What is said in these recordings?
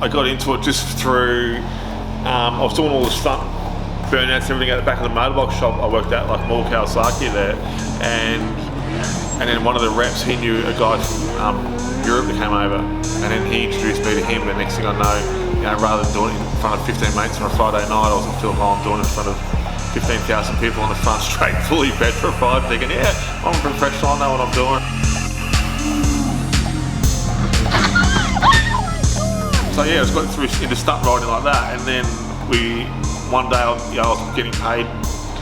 I got into it just through, I was doing all the stunt burnouts, everything at the back of the motorbox shop. I worked at like more Kawasaki there, and then one of the reps, he knew a guy from Europe that came over, and then he introduced me to him. And next thing I know, rather than doing it in front of 15 mates on a Friday night, I was in Phil Holland doing it in front of 15,000 people on the front straight, fully petrified, thinking, yeah, I'm a professional, I know what I'm doing. So yeah, I just got through into stunt riding like that, and then one day I was getting paid,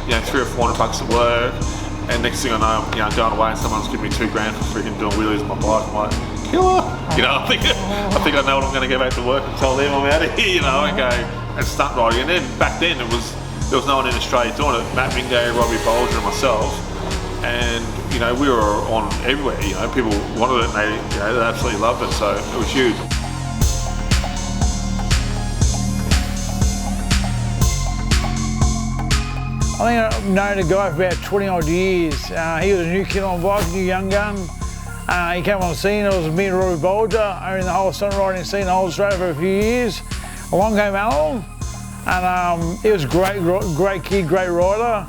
$300 or $400 at work, and next thing I know, I'm going away and someone's giving me $2 grand for freaking doing wheelies on my bike. I'm like, killer! I think I know what I'm going to go back to work and tell them I'm out of here, and go and stunt riding. And then back then there was no one in Australia doing it. Matt Mingo, Robbie Bolger, and myself, and we were on everywhere. People wanted it, and they absolutely loved it. So it was huge. I think I've known a guy for about 20 odd years. He was a new kid on bike, new young gun. He came on the scene. It was me and Robbie Bolger, owning the whole stunt riding scene in Australia for a few years. Along came Allan, and he was a great kid, great rider.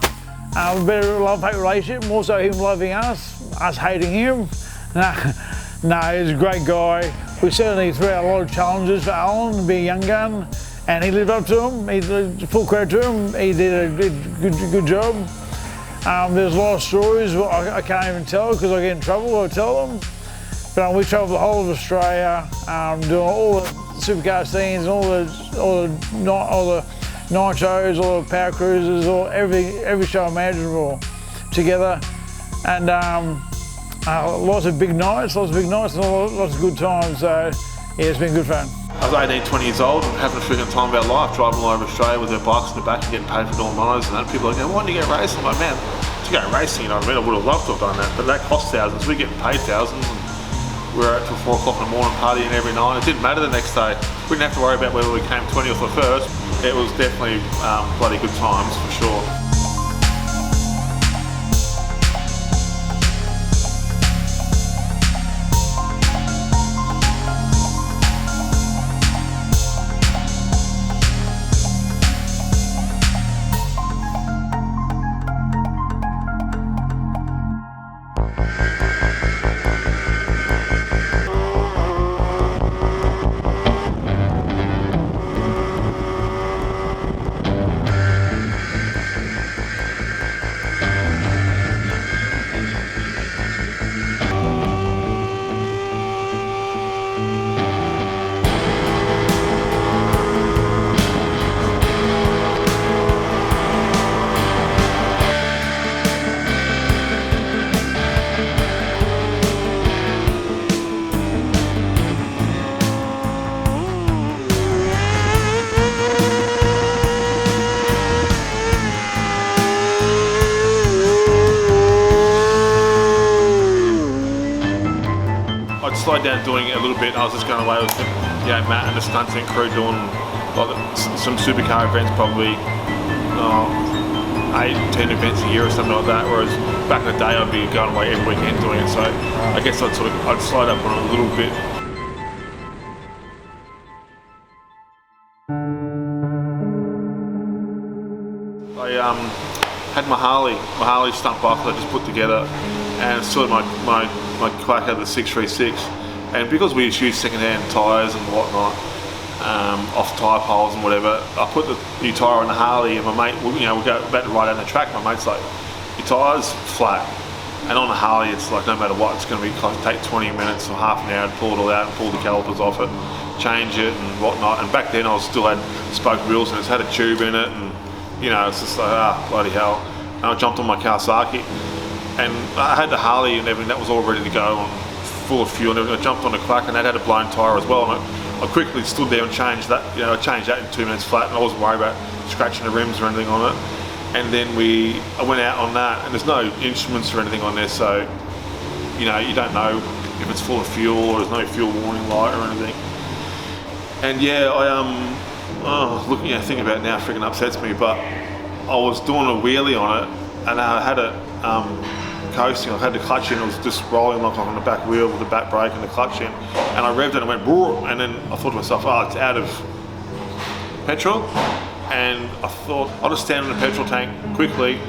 A bit of a love-hate relationship, more so him loving us hating him. No, he was a great guy. We certainly threw out a lot of challenges for Allan to be a young gun. And he lived up to him. He did full credit to him. He did a good job. There's a lot of stories I can't even tell because I get in trouble when I tell them. But we travelled the whole of Australia, doing all the supercar scenes, all the night shows, all the power cruises, every show imaginable together, and lots of big nights, and lots of good times. So yeah, it's been good fun. I was 18, 20 years old and having a freaking time of our life, driving all over Australia with their bikes in the back and getting paid for doing monos and that. People are like, why don't you go racing? I'm like, man, to go racing, I would have loved to have done that, but that costs thousands. We're getting paid thousands, and we were out till 4 o'clock in the morning partying every night. It didn't matter the next day. We didn't have to worry about whether we came 20th or first. It was definitely bloody good times for sure. Slowed down doing it a little bit. I was just going away with Matt and the stunting crew doing some supercar events, probably 8-10 events a year or something like that. Whereas back in the day, I'd be going away every weekend doing it. So I guess I'd slide up on it a little bit. I had my Harley stunt bike that I just put together, and sort of my quack out of the 636, and because we use second-hand tyres and whatnot, off tyre poles and whatever, I put the new tyre on the Harley, and my mate, we go about to ride down the track, my mate's like, your tyre's flat, and on the Harley it's like no matter what, it's going to take 20 minutes or half an hour to pull it all out and pull the calipers off it, change it and whatnot. And back then I still had spoke wheels and it's had a tube in it, and it's just like, bloody hell. And I jumped on my Kawasaki, and I had the Harley and everything, that was all ready to go and full of fuel and everything. I jumped on the clack and that had a blown tyre as well, and I quickly stood there and changed that. I changed that in 2 minutes flat, and I wasn't worried about scratching the rims or anything on it. And then I went out on that, and there's no instruments or anything on there, so you don't know if it's full of fuel or there's no fuel warning light or anything. And yeah, thinking about it now freaking upsets me, but I was doing a wheelie on it, and I had it coasting. I had the clutch in, it was just rolling like on the back wheel with the back brake and the clutch in. And I revved it and it went, Roar, and then I thought to myself, oh, it's out of petrol. And I thought, I'll just stand in the petrol tank quickly,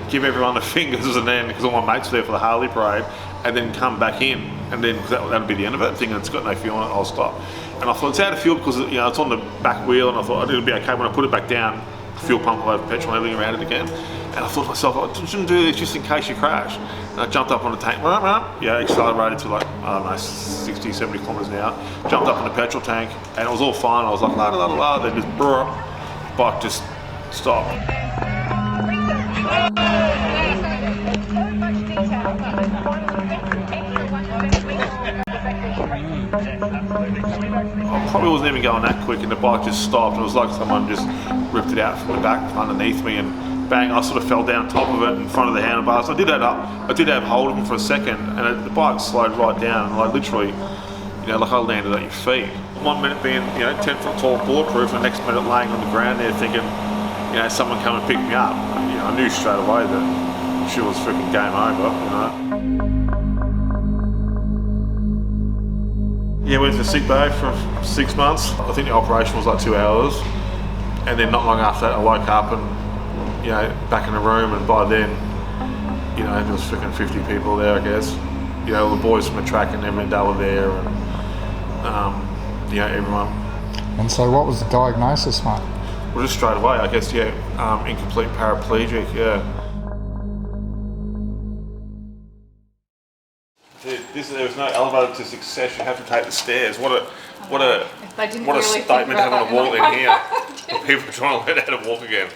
give everyone the fingers, and then, because all my mates were there for the Harley parade, and then come back in, and then that'll be the end of it. Thinking it's got no fuel on it, I'll stop. And I thought it's out of fuel because it's on the back wheel, and I thought it'll be okay when I put it back down. Fuel pump will have petrol and everything around it again. And I thought to myself, I shouldn't do this just in case you crash. And I jumped up on the tank, accelerated to like, I don't know, 60, 70 kilometres an hour. Jumped up on the petrol tank, and it was all fine. I was like, la la la la, then just brrr, bike just stopped. I probably wasn't even going that quick, and the bike just stopped. It was like someone just ripped it out from the back from underneath me, and bang, I sort of fell down top of it in front of the handlebars. I did have hold of them for a second, and the bike slowed right down, and I literally, like I landed at your feet. 1 minute being, 10 foot tall, bulletproof, and the next minute laying on the ground there thinking, someone come and pick me up. I knew straight away that she was freaking game over, Yeah, went to sick bay for 6 months. I think the operation was like 2 hours. And then not long after that, I woke up and, back in the room, and by then, there was freaking 50 people there, I guess. All the boys from the track and everything, they were there, and, everyone. And so what was the diagnosis, mate? Well, just straight away, I guess, incomplete paraplegic, There was no elevator to success. You have to take the stairs. What a statement having to walk in here. People are trying to learn how to walk again.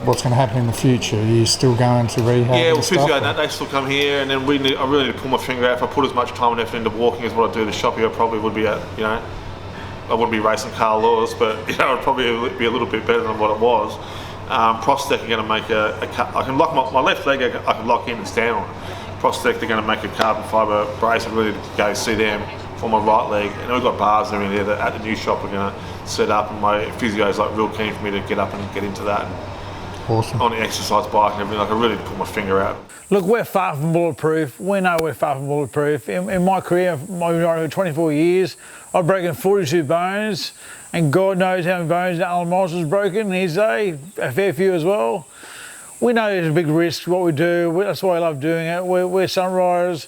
What's going to happen in the future? Are you still going to rehab? Yeah, well, physio, they still come here, and then I really need to pull my finger out. If I put as much time and effort into walking as what I do the shopping, I probably would be at, I wouldn't be racing Carl Lewis, but I'd probably be a little bit better than what it was. Prosthetic are going to make a cut. I can lock my left leg, I can lock in and stand on it. Prosthetic, they're going to make a carbon fibre brace. I'm ready to go see them for my right leg. And we've got bars and everything there that at the new shop we're going to set up, and my physio is like real keen for me to get up and get into that. Awesome. On the exercise bike and everything, I can really put my finger out. Look, we're far from bulletproof. We know we're far from bulletproof. In my career, my 24 years, I've broken 42 bones, and God knows how many bones Allan Morrison has broken in his day, a fair few as well. We know there's a big risk what we do. That's why I love doing it. We're stunt riders.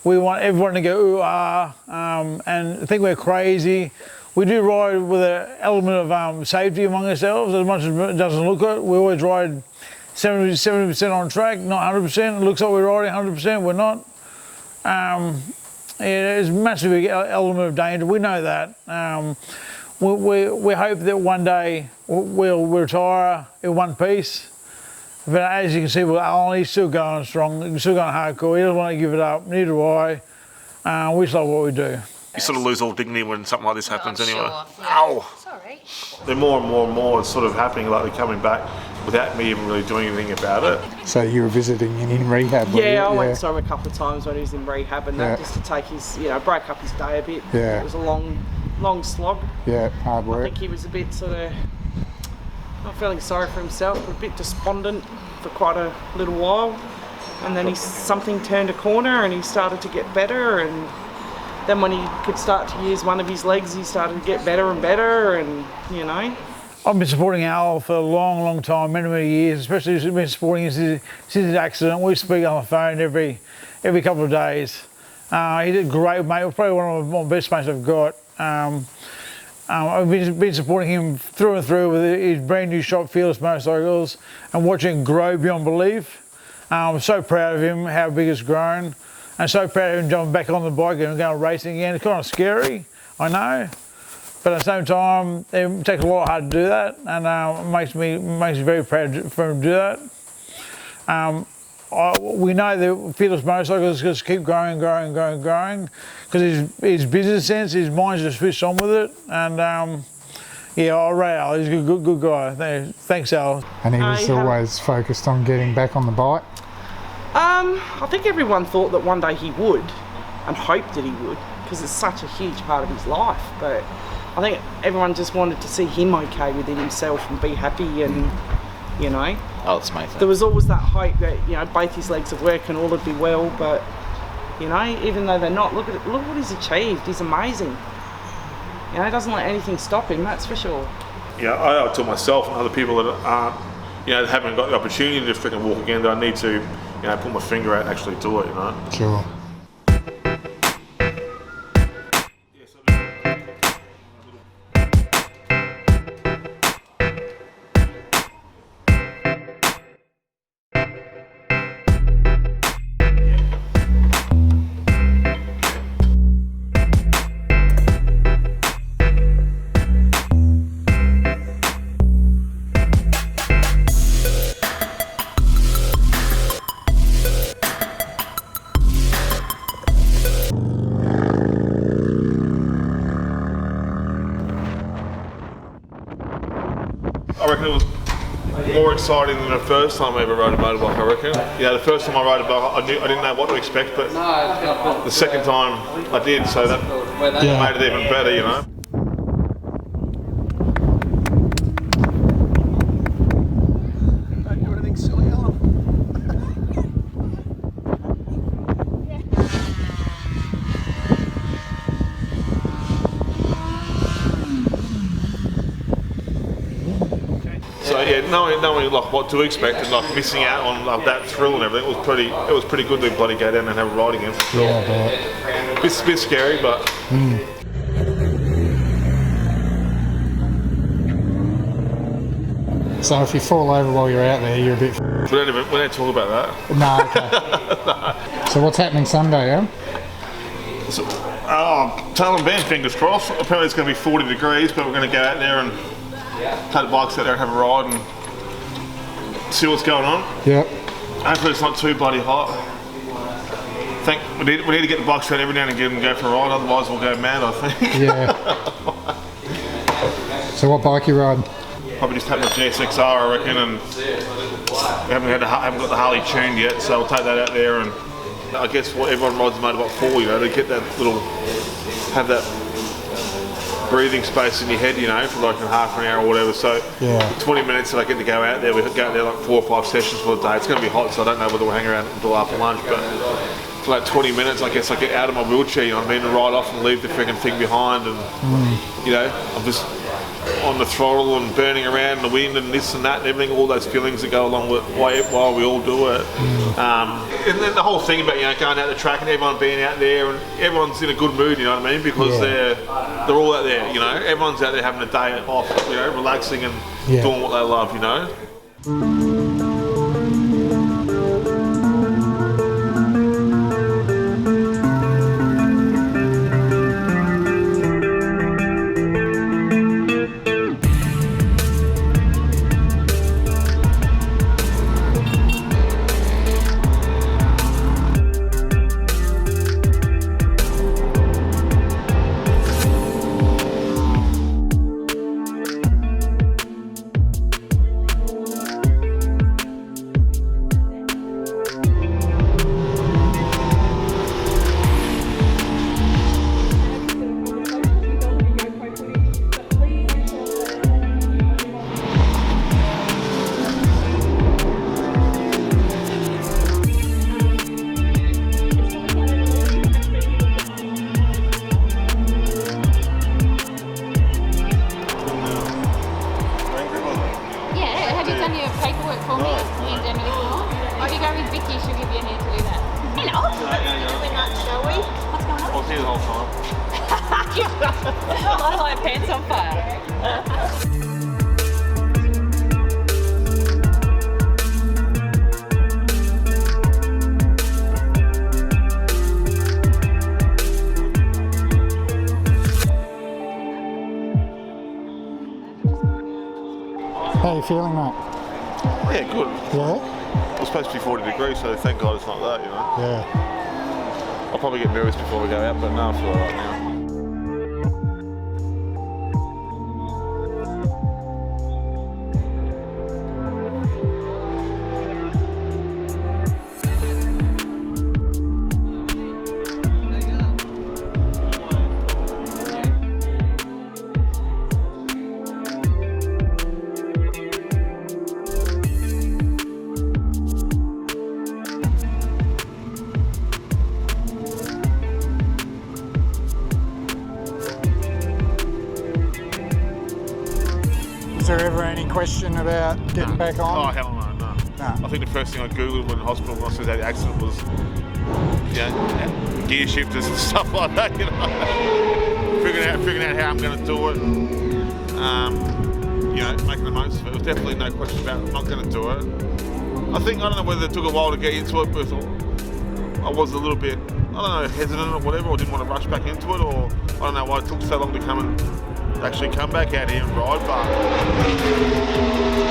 We want everyone to go ooh ah, and think we're crazy. We do ride with an element of safety among ourselves, as much as it doesn't look it. We always ride 70% on track, not 100%. It looks like we're riding 100%, we're not. There's a massive element of danger, we know that. We hope that one day we'll retire in one piece. But as you can see with Allan, he's still going strong, he's still going hardcore. He doesn't want to give it up, neither do I. We just love what we do. You sort of lose all dignity when something like this happens anyway. Sure. Ow! Sorry. They're more and more and more sort of happening, like they're coming back without me even really doing anything about it. So you were visiting in rehab? Yeah, I went to him a couple of times when he was in rehab and that, Yeah. just to take his, break up his day a bit. Yeah. It was a long slog. Yeah, hard I work. think he was a bit sort of, not feeling sorry for himself, but a bit despondent for quite a little while. And then something turned a corner and he started to get better, and then when he could start to use one of his legs, he started to get better and better, and I've been supporting Al for a long time, many years, especially been supporting him since his accident. We speak on the phone every couple of days. He did great, mate. Probably one of my best mates I've got. I've been supporting him through and through with his brand new shop, Fearless Motorcycles, and watching it grow beyond belief. I'm so proud of him, how big it's grown. I'm so proud of him jumping back on the bike and going racing again. It's kind of scary, I know, but at the same time, it takes a lot hard to do that, and it makes me very proud for him to do that. We know that Fearless Motorcycles just keep growing, because his business sense, his mind's just switched on with it, and I'll rate Al. He's a good guy. Thanks, Al. And he was always focused on getting back on the bike? I think everyone thought that one day he would, and hoped that he would, because it's such a huge part of his life. But I think everyone just wanted to see him okay within himself and be happy, and you know. Oh, it's amazing. There was always that hope that, you know, both his legs would work and all would be well, but, you know, even though they're not, look what he's achieved. He's amazing. You know, he doesn't let anything stop him, that's for sure. Yeah, I owe it to myself and other people that aren't, you know, haven't got the opportunity to freaking walk again, that I need to, you know, put my finger out and actually do it, you know. Sure. I reckon it was more exciting than the first time I ever rode a motorbike, I reckon. Yeah, the first time I rode a bike, I didn't know what to expect, but the second time I did, so that made it even better, you know. Don't do anything silly, Allan. So yeah, knowing like what to expect and like missing out on like that thrill and everything, it was pretty good to bloody go down and have a ride again for sure. Yeah, but Bit scary, but. so if you fall over while you're out there, you're a bit. We don't talk about that. No, okay. So what's happening Sunday, yeah? So, Allan Ben, fingers crossed. Apparently it's going to be 40 degrees, but we're going to go out there and take the bikes out there and have a ride and see what's going on. Yep. Hopefully it's not too bloody hot. We need to get the bikes out every now and again and go for a ride, otherwise we'll go mad, I think. Yeah. So what bike you riding? Probably just take my GSXR, I reckon, and we haven't got the Harley tuned yet, so we'll take that out there, and I guess what everyone rides a motorbike for, you know, to get that have that breathing space in your head, you know, for like half an hour or whatever. So 20 minutes that I get to go out there, we go out there like 4 or 5 sessions for the day. It's going to be hot, so I don't know whether we'll hang around until after lunch, but for like 20 minutes, I guess I get out of my wheelchair, you know what I mean, and ride off and leave the freaking thing behind, and you know, I'm just on the throttle and burning around in the wind and this and that and everything, all those feelings that go along with while we all do it. And then the whole thing about, you know, going out the track and everyone being out there and everyone's in a good mood, you know what I mean, because they're all out there, you know, everyone's out there having a day off, you know, relaxing and doing what they love, you know. How are you feeling, mate? Yeah, good. Yeah? It's supposed to be 40 degrees, so thank God it's not that, you know. Yeah. I'll probably get nervous before we go out, but no, I feel alright now. any question about getting back Oh, on? hell no, no. No. I think the first thing I Googled when in hospital when I saw that accident was, gear shifters and stuff like that, you know. figuring out how I'm going to do it and, making the most of it. There was definitely no question about it. I'm not going to do it. I don't know whether it took a while to get into it, but I was a little bit, hesitant or whatever, or didn't want to rush back into it, or I don't know why it took so long to actually come back out here and ride, but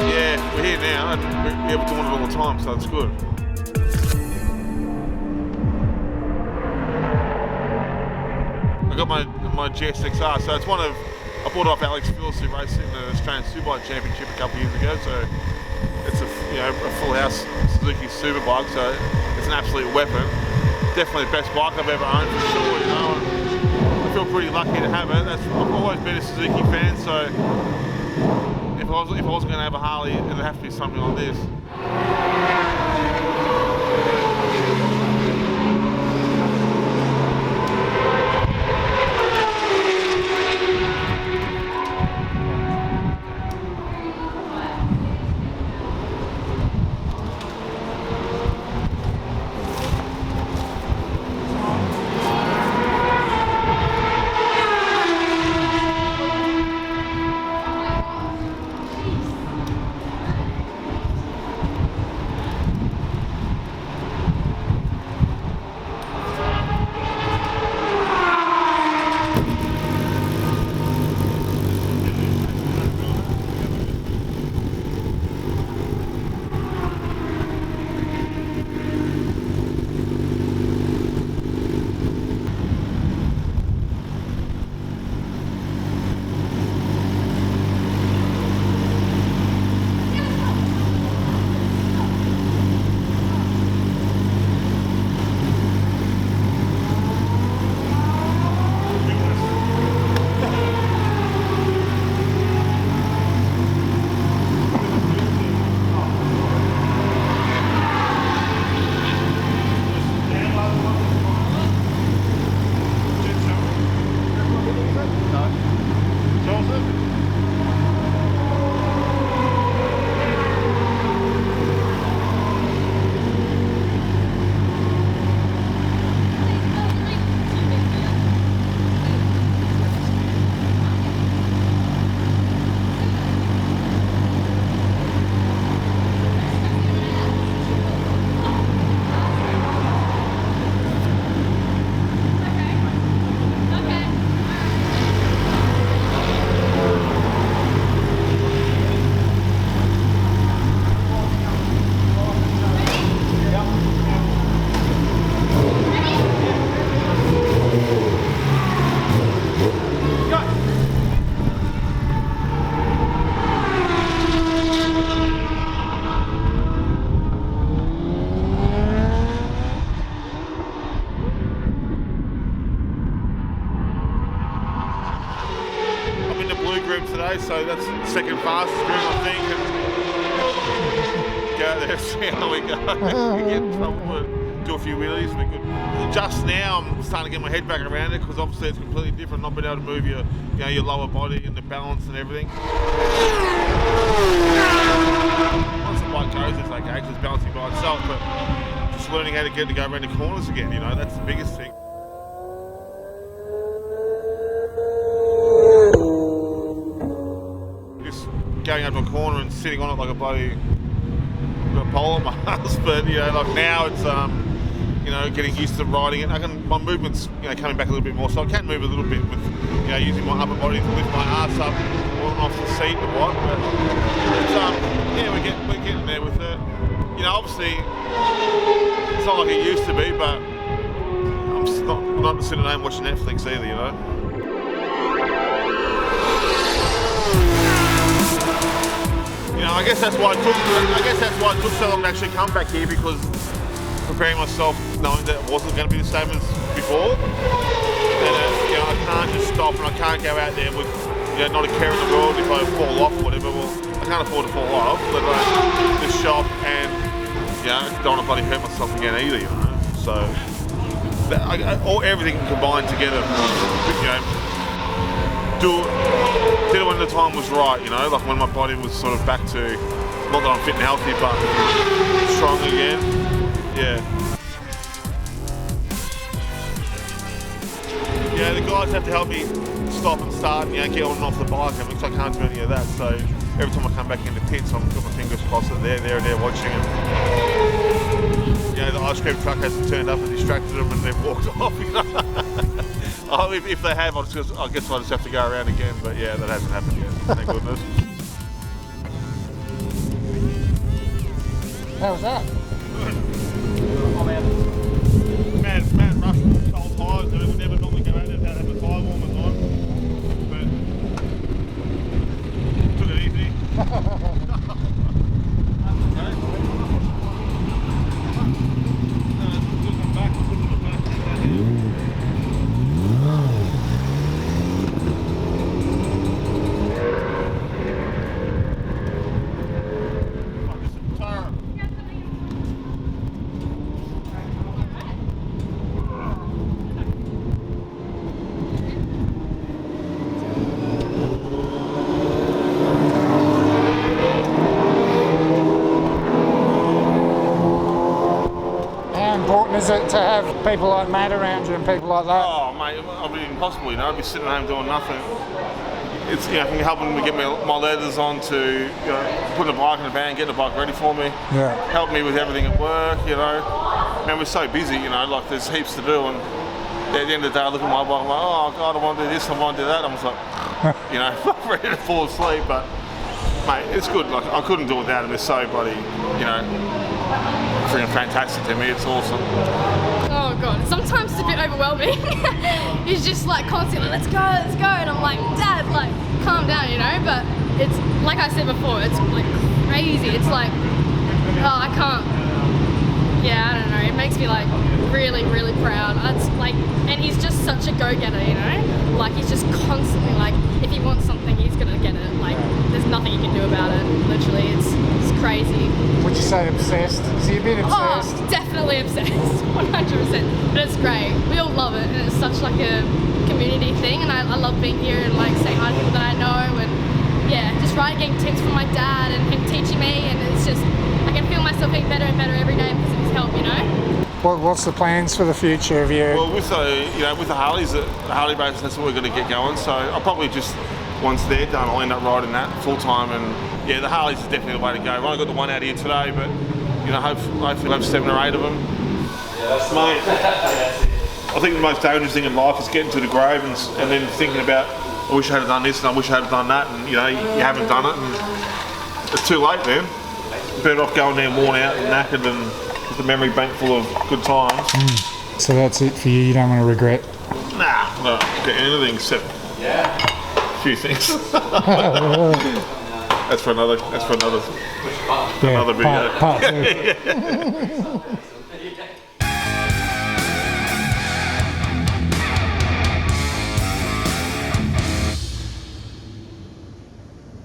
yeah, we're here now and we're doing it all the time, so it's good. I got my GSXR, so it's I bought it off Alex Phillips, who raced in the Australian Superbike Championship a couple of years ago, so it's a full house Suzuki Superbike, so it's an absolute weapon. Definitely the best bike I've ever owned for sure, you know. I feel pretty lucky to have it. I've always been a Suzuki fan, so if I wasn't going to have a Harley, it'd have to be something like this. So that's the second fastest group, I think. And go out there, see how we go. We get in trouble, but do a few wheelies. We're good. Just now, I'm starting to get my head back around it because obviously it's completely different. Not being able to move your lower body and the balance and everything. Once the bike goes, it's okay because it's balancing by itself. But just learning how to get to go around the corners again. That's the biggest thing. Going up to a corner and sitting on it like a bloody pole on my ass, but like now it's getting used to riding it. My movement's coming back a little bit more, so I can move a little bit with using my upper body to lift my ass up on and off the seat or what. But it's, we're getting there with it. Obviously it's not like it used to be, but I'm just not sitting at home watching Netflix either. I guess that's why it took so long to actually come back here, because preparing myself knowing that it wasn't going to be the same as before, and I can't just stop and I can't go out there with not a care in the world if I fall off or whatever. Well, I can't afford to fall off, let alone the shop, and don't want to bloody hurt myself again either. So everything combined together. did it when the time was right, you know, like when my body was sort of back to, not that I'm fit and healthy, but strong again. Yeah. Yeah, the guys have to help me stop and start and, you know, get on and off the bike, because I can't do any of that. So every time I come back into pits, I've got my fingers crossed that they're watching it. You know, the ice cream truck hasn't turned up and distracted them and they've walked off, you know. Oh, if they have, I guess I'll just have to go around again, but yeah, that hasn't happened yet, thank goodness. How was that? Oh man, rush cold tyres, we would never normally go out there without having a tyre warmers on, but took it easy. Is it to have people like Matt around you and people like that? Oh mate, it'd be impossible, you know, I'd be sitting at home doing nothing. It's, you know, helping me get my leathers on to, you know, putting the bike in the van, getting the bike ready for me. Yeah. Help me with everything at work, you know. Man, we're so busy, you know, like there's heaps to do, and at the end of the day I look at my bike, I'm like, oh God, I want to do this, I want to do that. I'm just like, you know, ready to fall asleep, but mate, it's good. Like, I couldn't do it without him. It's so bloody, you know, freaking fantastic to me. It's awesome. Oh God, sometimes it's a bit overwhelming. He's just like constantly, let's go, and I'm like, Dad, like, calm down, you know. But it's like I said before, it's like crazy. It's like, oh, I can't. Yeah, I don't know. It makes me like really, really proud. It's like, and he's just such a go-getter, you know. Like he's just constantly like, if he wants something, he's gonna get it. Like, there's nothing you can do about it. Literally, it's crazy. Would you say obsessed? Is he a bit obsessed? Oh, definitely obsessed, 100%. But it's great. We all love it, and it's such like a community thing. And I love being here and like saying hi to people that I know, and yeah, just getting tips from my dad and him teaching me, and it's just I can feel myself getting better and better every day because of his help, you know. What's the plans for the future of you? Well, with the, you know, with the Harleys, the Harley races, that's what we're going to get going. So I'll probably just, once they're done, I'll end up riding that full time. And yeah, the Harleys is definitely the way to go. I've only got the one out here today, but you know, hopefully I'll have 7 or 8 of them. Yeah, mate, I think the most dangerous thing in life is getting to the grave and then thinking about, I wish I had done this and I wish I had done that, and you know, you haven't done it, and it's too late, man. Better off going there worn out and knackered and with the memory bank full of good times. So that's it for you. You don't want to regret? Nah, no, anything except a few things. That's for another Yeah, video. part 2.